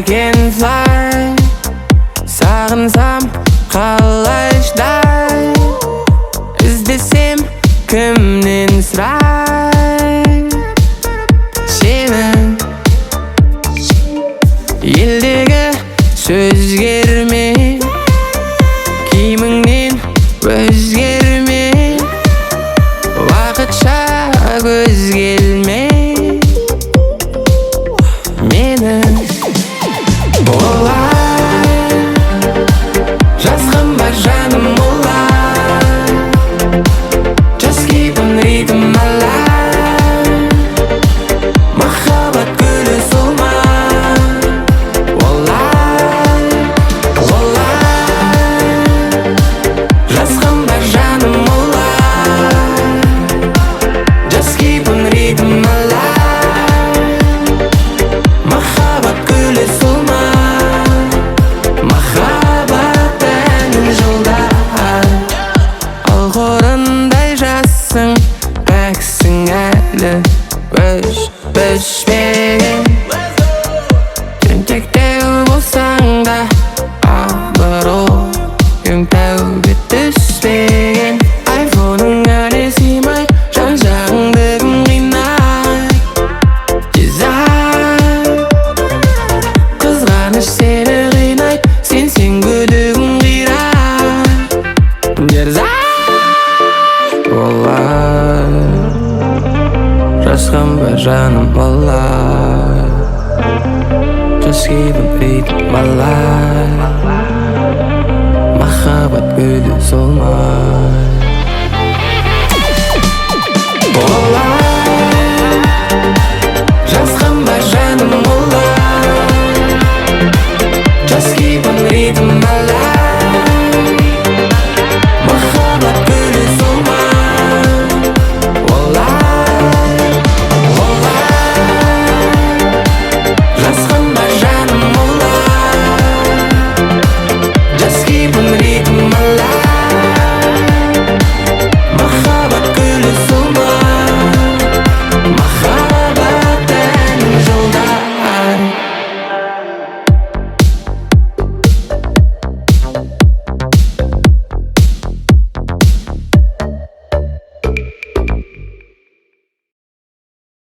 can fly. Sağınsam қалайшдай. İzdesem kimden sıray. Seni eldегі сөзгерме, киіміңнен өзгерме, уақытша көз келме. Мені олай жазғым бар жаным олай. Just keep on rhythm alive. Махаббат гүлі солмай. Олай, олай жазғым бар жаным олай. Just keep on rhythm alive. Махаббат гүлі солмай. Махаббат әнін жолдар. Ал қорындай жассың, пәксің әлі өшпеген. Тентектеу болсаң да абыройың тәуге түспеген. Айфоның әлі сыймай, жан-жағыңды кім қинай. Дизайн қызғаныш сені қинай, сенсең күдігің қирай. Дерзай олай жазғым бар жаным олай. Just keep on rhythm alive. Махаббат гүлі солмай. Олай